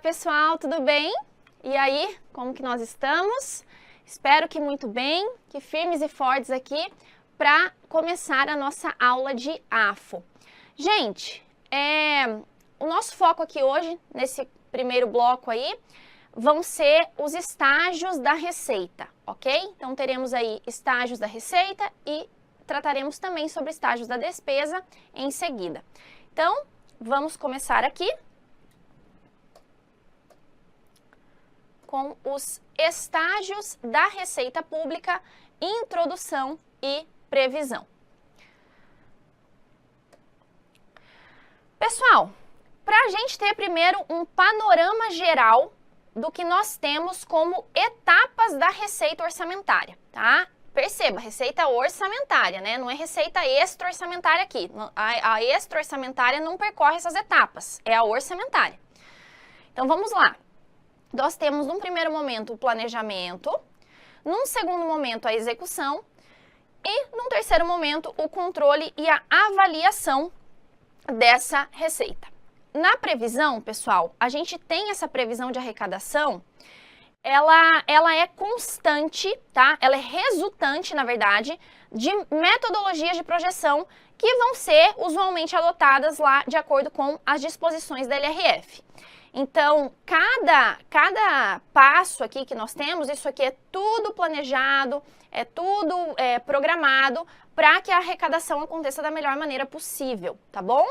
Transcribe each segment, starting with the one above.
pessoal, tudo bem? E aí, como que nós estamos? Espero que muito bem, que firmes e fortes aqui para começar a nossa aula de AFO. Gente, o nosso foco aqui hoje, nesse primeiro bloco aí, vão ser os estágios da receita, ok? Então, teremos aí estágios da receita e trataremos também sobre estágios da despesa em seguida. Então, vamos começar aqui com os estágios da receita pública, introdução e previsão. Pessoal, para a gente ter primeiro um panorama geral do que nós temos como etapas da receita orçamentária, tá? Perceba, receita orçamentária, né? Não é receita extra-orçamentária aqui. A extra-orçamentária não percorre essas etapas, é a orçamentária. Então, vamos lá. Nós temos, num primeiro momento, o planejamento, num segundo momento, a execução e, num terceiro momento, o controle e a avaliação dessa receita. Na previsão, pessoal, a gente tem essa previsão de arrecadação, ela é constante, tá? Ela é resultante, na verdade, de metodologias de projeção que vão ser usualmente adotadas lá de acordo com as disposições da LRF. Então, cada passo aqui que nós temos, isso aqui é tudo planejado, é tudo programado para que a arrecadação aconteça da melhor maneira possível, tá bom?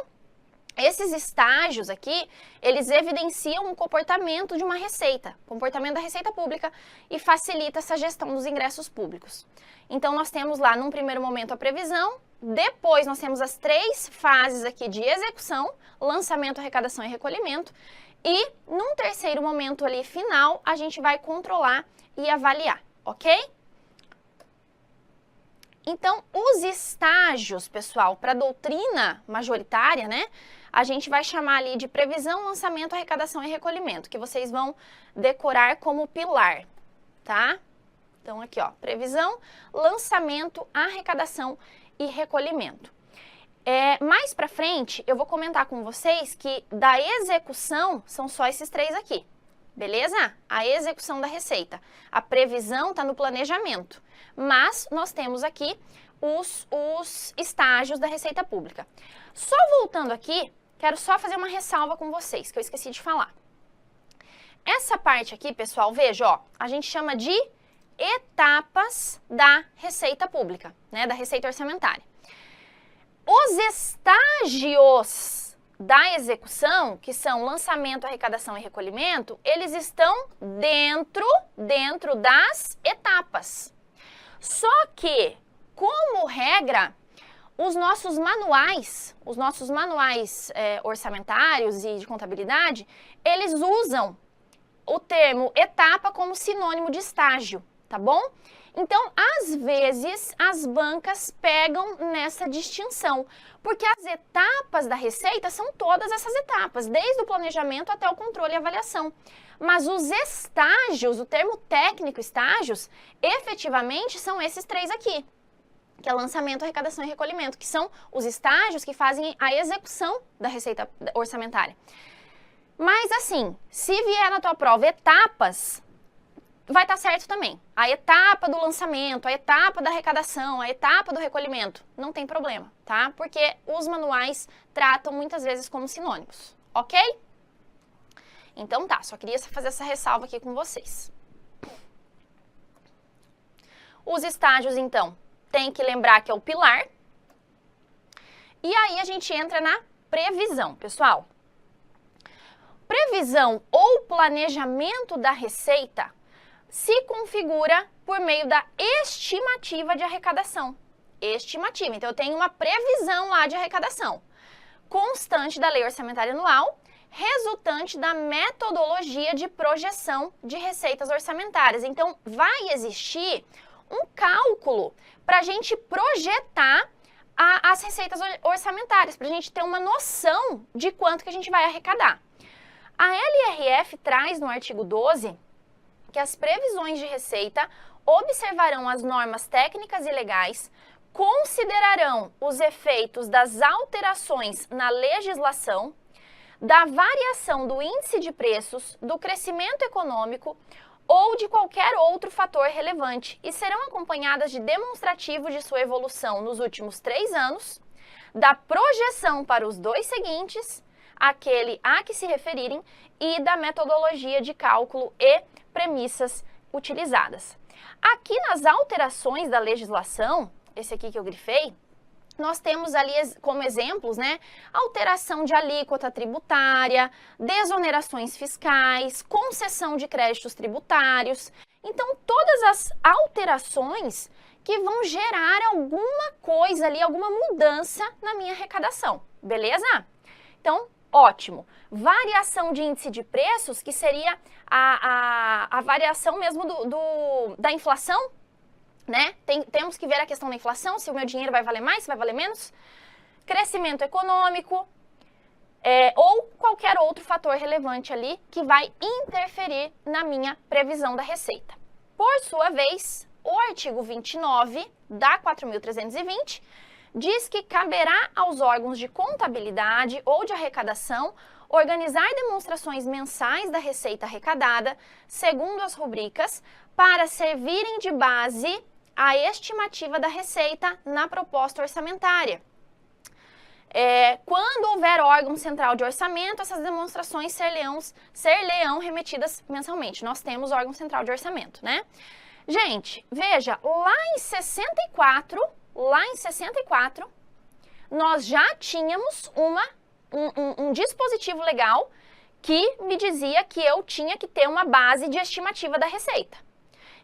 Esses estágios aqui, eles evidenciam o comportamento de uma receita, comportamento da receita pública e facilita essa gestão dos ingressos públicos. Então, nós temos lá, num primeiro momento, a previsão, depois nós temos as 3 fases aqui de execução, lançamento, arrecadação e recolhimento, e num terceiro momento ali final, a gente vai controlar e avaliar, ok? Então, os estágios, pessoal, para a doutrina majoritária, né? A gente vai chamar ali de previsão, lançamento, arrecadação e recolhimento, que vocês vão decorar como pilar, tá? Então, aqui, ó, previsão, lançamento, arrecadação e recolhimento. Mais pra frente, eu vou comentar com vocês que da execução são só esses 3 aqui, beleza? A execução da receita. A previsão está no planejamento, mas nós temos aqui os estágios da receita pública. Só voltando aqui, quero só fazer uma ressalva com vocês, que eu esqueci de falar. Essa parte aqui, pessoal, veja, ó, a gente chama de etapas da receita pública, né, da receita orçamentária. Os estágios da execução, que são lançamento, arrecadação e recolhimento, eles estão dentro das etapas. Só que, como regra, os nossos manuais orçamentários e de contabilidade, eles usam o termo etapa como sinônimo de estágio, tá bom? Então, às vezes, as bancas pegam nessa distinção, porque as etapas da receita são todas essas etapas, desde o planejamento até o controle e avaliação. Mas os estágios, o termo técnico estágios, efetivamente são esses 3 aqui, que é lançamento, arrecadação e recolhimento, que são os estágios que fazem a execução da receita orçamentária. Mas assim, se vier na tua prova etapas, vai estar certo também. A etapa do lançamento, a etapa da arrecadação, a etapa do recolhimento, não tem problema, tá? Porque os manuais tratam muitas vezes como sinônimos, ok? Então tá, só queria fazer essa ressalva aqui com vocês. Os estágios, então, tem que lembrar que é o pilar. E aí a gente entra na previsão, pessoal. Previsão ou planejamento da receita se configura por meio da estimativa de arrecadação. Estimativa. Então, eu tenho uma previsão lá de arrecadação, constante da lei orçamentária anual, resultante da metodologia de projeção de receitas orçamentárias. Então, vai existir um cálculo para a gente projetar as receitas orçamentárias, para a gente ter uma noção de quanto que a gente vai arrecadar. A LRF traz no artigo 12 que as previsões de receita observarão as normas técnicas e legais, considerarão os efeitos das alterações na legislação, da variação do índice de preços, do crescimento econômico ou de qualquer outro fator relevante e serão acompanhadas de demonstrativos de sua evolução nos últimos 3 anos, da projeção para os 2 seguintes, aquele a que se referirem, e da metodologia de cálculo e premissas utilizadas. Aqui nas alterações da legislação, esse aqui que eu grifei, nós temos ali como exemplos, né, alteração de alíquota tributária, desonerações fiscais, concessão de créditos tributários. Então, todas as alterações que vão gerar alguma coisa ali, alguma mudança na minha arrecadação, beleza? Então, ótimo. Variação de índice de preços, que seria a variação mesmo da inflação, né? Temos que ver a questão da inflação, se o meu dinheiro vai valer mais, se vai valer menos. Crescimento econômico, ou qualquer outro fator relevante ali que vai interferir na minha previsão da receita. Por sua vez, o artigo 29 da 4.320 diz que caberá aos órgãos de contabilidade ou de arrecadação organizar demonstrações mensais da receita arrecadada, segundo as rubricas, para servirem de base à estimativa da receita na proposta orçamentária. Quando houver órgão central de orçamento, essas demonstrações ser-lhe-ão remetidas mensalmente. Nós temos órgão central de orçamento, né? Gente, veja, lá em 64, nós já tínhamos um dispositivo legal que me dizia que eu tinha que ter uma base de estimativa da receita.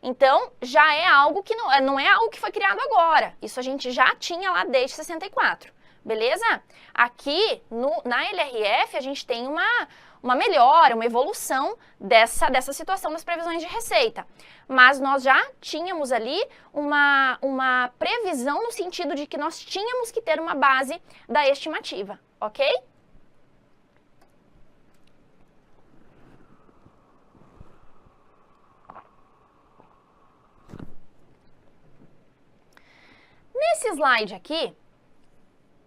Então, já é algo que não é algo que foi criado agora. Isso a gente já tinha lá desde 64, beleza? Aqui, na LRF, a gente tem uma melhora, uma evolução dessa situação das previsões de receita. Mas nós já tínhamos ali uma previsão no sentido de que nós tínhamos que ter uma base da estimativa, ok? Nesse slide aqui,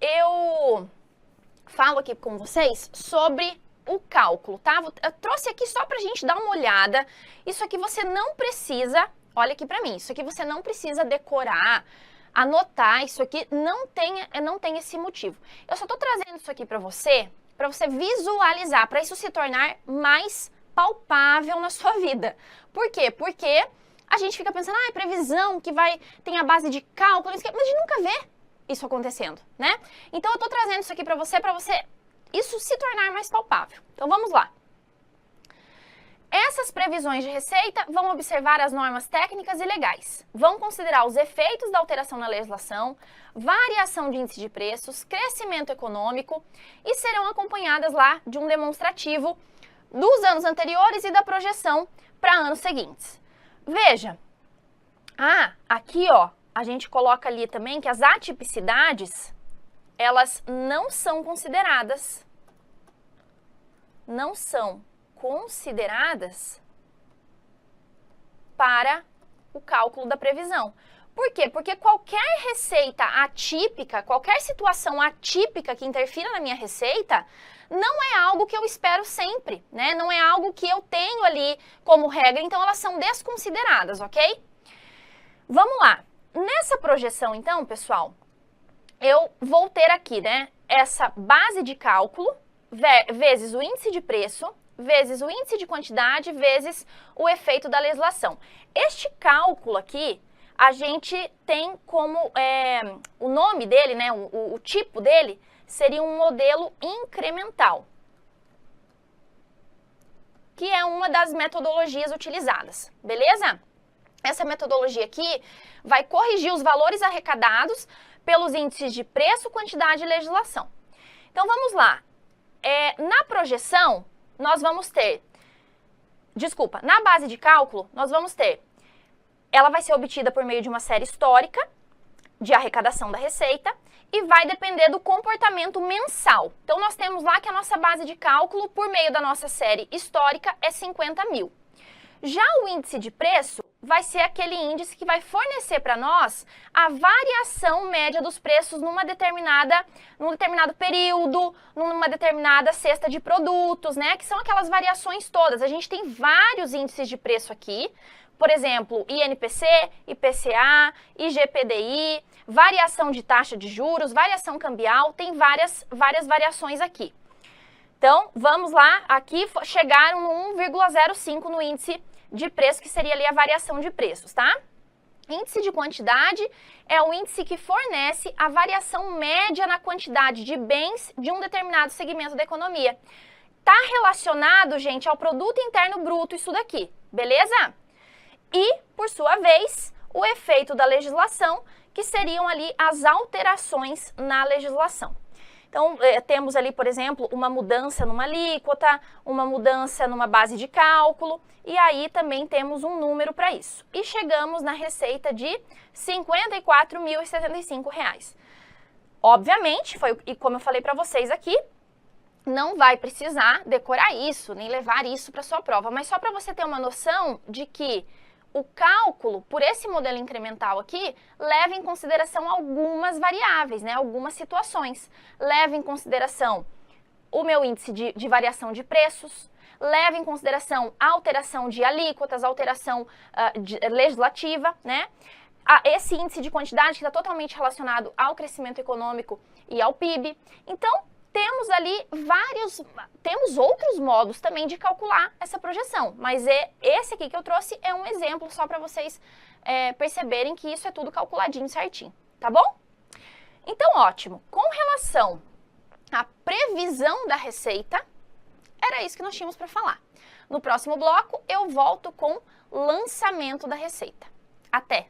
eu falo aqui com vocês sobre o cálculo, tá? Eu trouxe aqui só pra gente dar uma olhada. Isso aqui você não precisa, olha aqui pra mim, isso aqui você não precisa decorar, anotar, isso aqui não tem esse motivo. Eu só tô trazendo isso aqui pra você visualizar, pra isso se tornar mais palpável na sua vida. Por quê? Porque a gente fica pensando, previsão que tem a base de cálculo, mas a gente nunca vê isso acontecendo, né? Então eu tô trazendo isso aqui pra você isso se tornar mais palpável. Então vamos lá. Essas previsões de receita vão observar as normas técnicas e legais, vão considerar os efeitos da alteração na legislação, variação de índice de preços, crescimento econômico e serão acompanhadas lá de um demonstrativo dos anos anteriores e da projeção para anos seguintes. Veja, aqui ó, a gente coloca ali também que as atipicidades, elas não são consideradas para o cálculo da previsão. Por quê? Porque qualquer receita atípica, qualquer situação atípica que interfira na minha receita, não é algo que eu espero sempre, né? Não é algo que eu tenho ali como regra, então elas são desconsideradas, ok? Vamos lá. Nessa projeção, então, pessoal, eu vou ter aqui, né, essa base de cálculo, vezes o índice de preço, vezes o índice de quantidade, vezes o efeito da legislação. Este cálculo aqui, a gente tem como, o nome dele, né, o tipo dele, seria um modelo incremental, que é uma das metodologias utilizadas, beleza? Essa metodologia aqui vai corrigir os valores arrecadados pelos índices de preço, quantidade e legislação. Então, vamos lá. Na projeção, nós vamos ter... na base de cálculo, nós vamos ter... Ela vai ser obtida por meio de uma série histórica de arrecadação da receita e vai depender do comportamento mensal. Então, nós temos lá que a nossa base de cálculo, por meio da nossa série histórica, é 50 mil. Já o índice de preço vai ser aquele índice que vai fornecer para nós a variação média dos preços num determinado período, numa determinada cesta de produtos, né? Que são aquelas variações todas. A gente tem vários índices de preço aqui, por exemplo, INPC, IPCA, IGPDI, variação de taxa de juros, variação cambial, tem várias variações aqui. Então, vamos lá, aqui chegaram no 1,05 no índice de preço, que seria ali a variação de preços, tá? Índice de quantidade é o índice que fornece a variação média na quantidade de bens de um determinado segmento da economia. Tá relacionado, gente, ao produto interno bruto, isso daqui, beleza? E, por sua vez, o efeito da legislação, que seriam ali as alterações na legislação. Então, temos ali, por exemplo, uma mudança numa alíquota, uma mudança numa base de cálculo, e aí também temos um número para isso. E chegamos na receita de R$ 54.075. Obviamente, e como eu falei para vocês aqui, não vai precisar decorar isso, nem levar isso para sua prova, mas só para você ter uma noção de que o cálculo, por esse modelo incremental aqui, leva em consideração algumas variáveis, né? Algumas situações. Leva em consideração o meu índice de variação de preços, leva em consideração a alteração de alíquotas, alteração legislativa, né? Esse índice de quantidade que está totalmente relacionado ao crescimento econômico e ao PIB. Então, temos ali temos outros modos também de calcular essa projeção, mas esse aqui que eu trouxe é um exemplo só para vocês perceberem que isso é tudo calculadinho certinho, tá bom? Então, ótimo. Com relação à previsão da receita, era isso que nós tínhamos para falar. No próximo bloco, eu volto com lançamento da receita. Até!